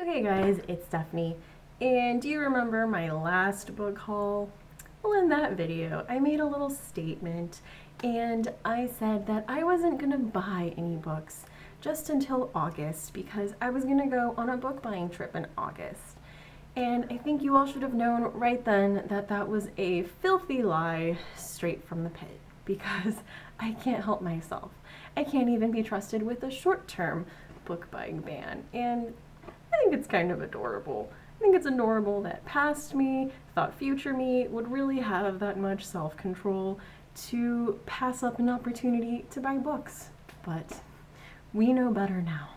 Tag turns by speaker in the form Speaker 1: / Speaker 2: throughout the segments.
Speaker 1: Okay guys, it's Stephanie, and do you remember my last book haul? Well, in that video, I made a little statement, and I said that I wasn't gonna buy any books just until August because I was gonna go on a book buying trip in August. And I think you all should have known right then that that was a filthy lie straight from the pit because I can't help myself. I can't even be trusted with a short-term book buying ban, and I think it's kind of adorable. I think it's adorable that past me thought future me would really have that much self-control to pass up an opportunity to buy books. But we know better now.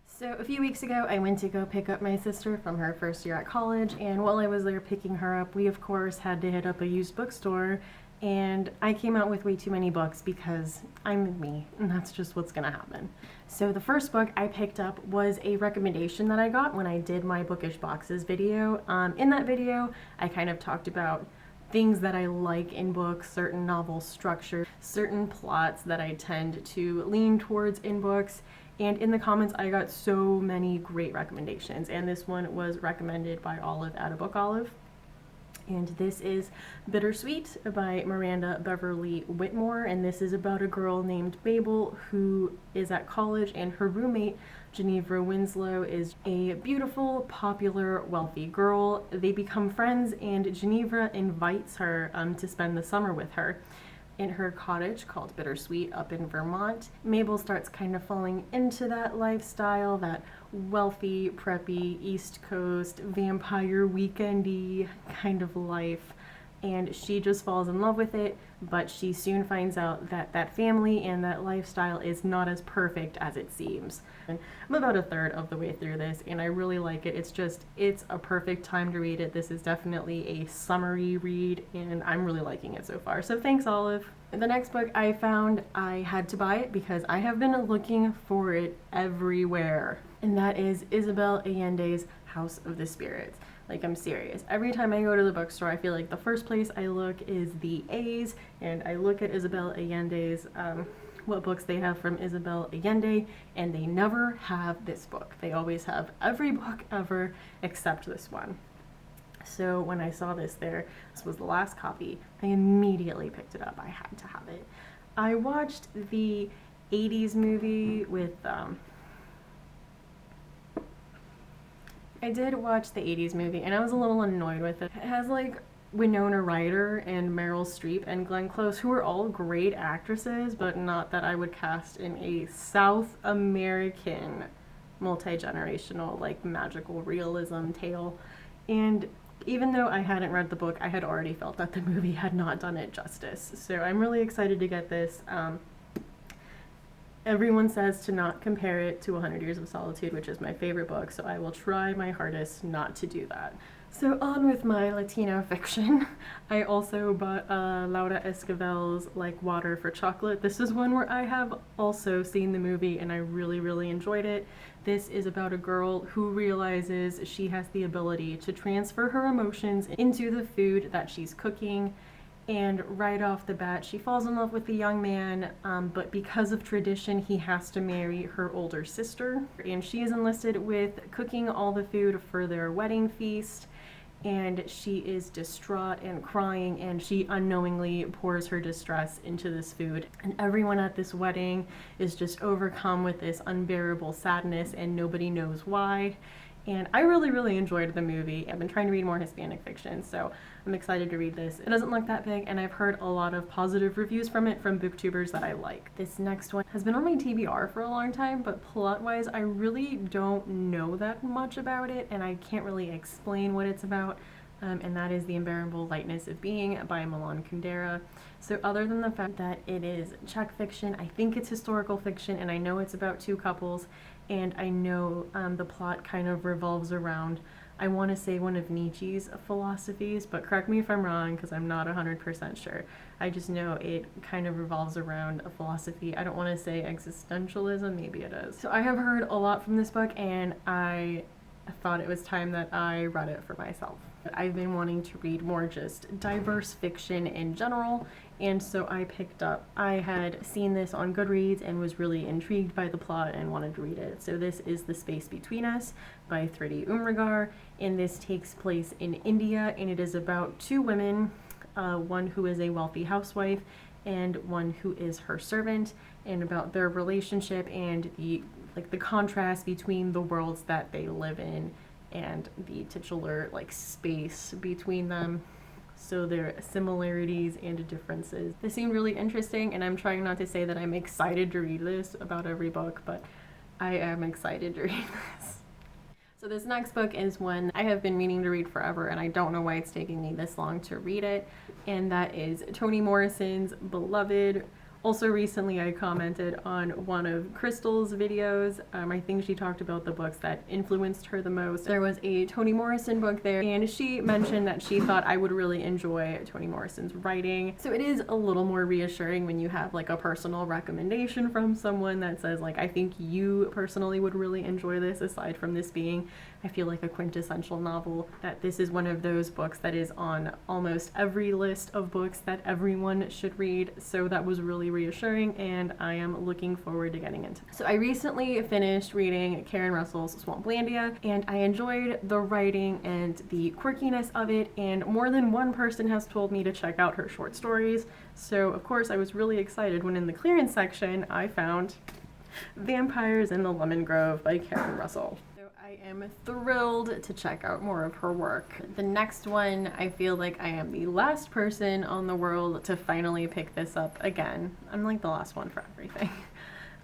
Speaker 1: So a few weeks ago, I went to go pick up my sister from her first year at college, and while I was there picking her up, we of course had to hit up a used bookstore, and I came out with way too many books because I'm me, and that's just what's gonna happen. So the first book I picked up was a recommendation that I got when I did my Bookish Boxes video. In that video, I kind of talked about things that I like in books, certain novel structure, certain plots that I tend to lean towards in books. And in the comments, I got so many great recommendations, and this one was recommended by Olive at Abookolive. And this is Bittersweet by Miranda Beverly Whitmore, and this is about a girl named Babel who is at college, and her roommate, Genevra Winslow, is a beautiful, popular, wealthy girl. They become friends, and Genevra invites her to spend the summer with her in her cottage called Bittersweet up in Vermont. Mabel starts kind of falling into that lifestyle, that wealthy, preppy, East Coast, vampire weekendy kind of life, and she just falls in love with it, but she soon finds out that that family and that lifestyle is not as perfect as it seems. And I'm about a third of the way through this, and I really like it. It's a perfect time to read it. This is definitely a summery read, and I'm really liking it so far. So thanks, Olive. The next book I found, I had to buy it because I have been looking for it everywhere, and that is Isabel Allende's House of the Spirits. Like, I'm serious. Every time I go to the bookstore, I feel like the first place I look is the A's, and I look at Isabel Allende's, what books they have from Isabel Allende, and they never have this book. They always have every book ever except this one. So when I saw this was the last copy, I immediately picked it up. I had to have it. I watched the 80s movie with, I did watch the 80s movie, and I was a little annoyed with it. It has like Winona Ryder and Meryl Streep and Glenn Close, who are all great actresses, but not that I would cast in a South American multi-generational, like, magical realism tale. And even though I hadn't read the book, I had already felt that the movie had not done it justice. So I'm really excited to get this. Everyone says to not compare it to 100 Years of Solitude, which is my favorite book, so I will try my hardest not to do that. So on with my Latino fiction. I also bought Laura Esquivel's Like Water for Chocolate. This is one where I have also seen the movie, and I really, really enjoyed it. This is about a girl who realizes she has the ability to transfer her emotions into the food that she's cooking. And right off the bat, she falls in love with the young man, but because of tradition, he has to marry her older sister. And she is enlisted with cooking all the food for their wedding feast, and she is distraught and crying, and she unknowingly pours her distress into this food. And everyone at this wedding is just overcome with this unbearable sadness, and nobody knows why. And I really, really enjoyed the movie. I've been trying to read more Hispanic fiction, so I'm excited to read this. It doesn't look that big, and I've heard a lot of positive reviews from it from booktubers that I like. This next one has been on my TBR for a long time, but plot-wise, I really don't know that much about it, and I can't really explain what it's about. And that is The Unbearable Lightness of Being by Milan Kundera. So other than the fact that it is Czech fiction, I think it's historical fiction, and I know it's about two couples, and I know the plot kind of revolves around, I want to say, one of Nietzsche's philosophies, but correct me if I'm wrong because I'm not 100% sure. I just know it kind of revolves around a philosophy. I don't want to say existentialism, maybe it is. So I have heard a lot from this book, and I thought it was time that I read it for myself. I've been wanting to read more just diverse fiction in general, and so I picked up. I had seen this on Goodreads and was really intrigued by the plot and wanted to read it. So this is The Space Between Us by Thridi Umrigar, and this takes place in India, and it is about two women, one who is a wealthy housewife and one who is her servant, and about their relationship and the contrast between the worlds that they live in and the titular space between them. So there are similarities and differences. This seemed really interesting, and I'm trying not to say that I'm excited to read this about every book, but I am excited to read this. So this next book is one I have been meaning to read forever, and I don't know why it's taking me this long to read it, and that is Toni Morrison's Beloved. Also recently I commented on one of Crystal's videos. I think she talked about the books that influenced her the most. There was a Toni Morrison book there, and she mentioned that she thought I would really enjoy Toni Morrison's writing. So it is a little more reassuring when you have a personal recommendation from someone that says I think you personally would really enjoy this, aside from this being, I feel like, a quintessential novel, that this is one of those books that is on almost every list of books that everyone should read. So that was really reassuring, and I am looking forward to getting into it. So I recently finished reading Karen Russell's Swamplandia, and I enjoyed the writing and the quirkiness of it, and more than one person has told me to check out her short stories. So of course I was really excited when in the clearance section I found Vampires in the Lemon Grove by Karen Russell. I am thrilled to check out more of her work. The next one, I feel like I am the last person on the world to finally pick this up again. I'm like the last one for everything.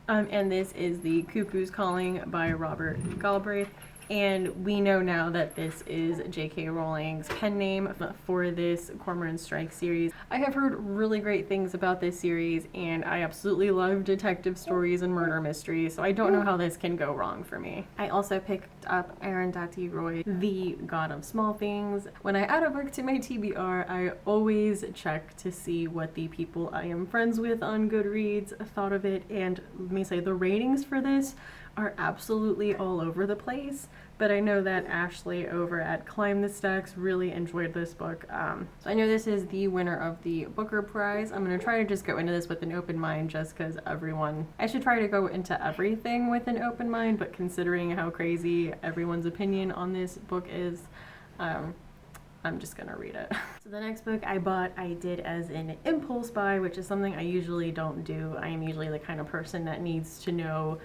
Speaker 1: And this is The Cuckoo's Calling by Robert Galbraith. And we know now that this is J.K. Rowling's pen name for this Cormoran Strike series. I have heard really great things about this series, and I absolutely love detective stories and murder mysteries, so I don't know how this can go wrong for me. I also picked up Arundhati Roy, The God of Small Things. When I add a book to my TBR, I always check to see what the people I am friends with on Goodreads thought of it, and let me say, the ratings for this are absolutely all over the place, but I know that Ashley over at Climb the Stacks really enjoyed this book. So I know this is the winner of the Booker Prize. I'm going to try to just go into this with an open mind, just because I should try to go into everything with an open mind, but considering how crazy everyone's opinion on this book is, I'm just gonna read it. So the next book I bought, I did as an impulse buy, which is something I usually don't do. I am usually the kind of person that needs to know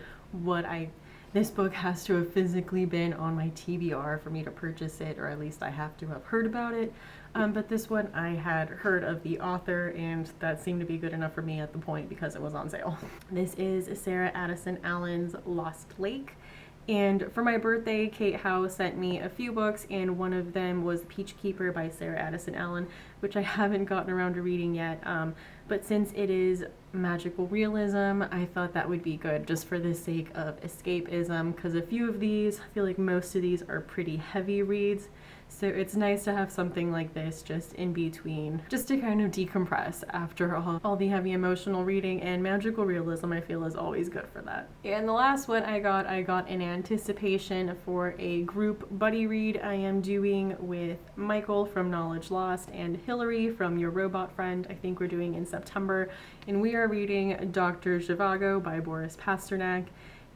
Speaker 1: this book has to have physically been on my TBR for me to purchase it, or at least I have to have heard about it. But this one I had heard of the author, and that seemed to be good enough for me at the point because it was on sale. This is Sarah Addison Allen's Lost Lake. And for my birthday, Kate Howe sent me a few books, and one of them was Peach Keeper by Sarah Addison Allen, which I haven't gotten around to reading yet. But since it is magical realism, I thought that would be good just for the sake of escapism, because a few of these, I feel like most of these are pretty heavy reads. So it's nice to have something like this just in between, just to kind of decompress after all the heavy emotional reading, and magical realism I feel is always good for that. And the last one I got in anticipation for a group buddy read I am doing with Michael from Knowledge Lost and Hillary from Your Robot Friend. I think we're doing in September, and we are reading Dr. Zhivago by Boris Pasternak.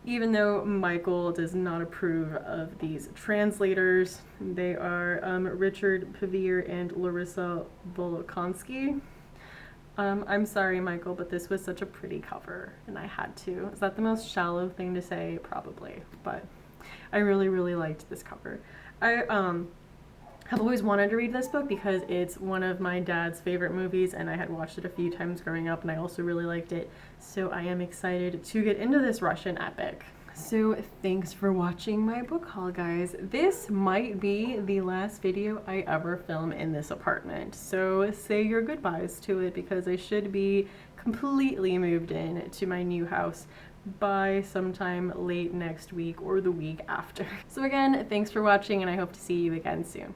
Speaker 1: Even though Michael does not approve of these translators, they are Richard Pavir and Larissa Volokonsky. I'm sorry, Michael, but this was such a pretty cover, and I had to. Is that the most shallow thing to say? Probably, but I really, really liked this cover. I have always wanted to read this book because it's one of my dad's favorite movies, and I had watched it a few times growing up, and I also really liked it. So I am excited to get into this Russian epic. So thanks for watching my book haul, guys. This might be the last video I ever film in this apartment. So say your goodbyes to it, because I should be completely moved in to my new house by sometime late next week or the week after. So again, thanks for watching, and I hope to see you again soon.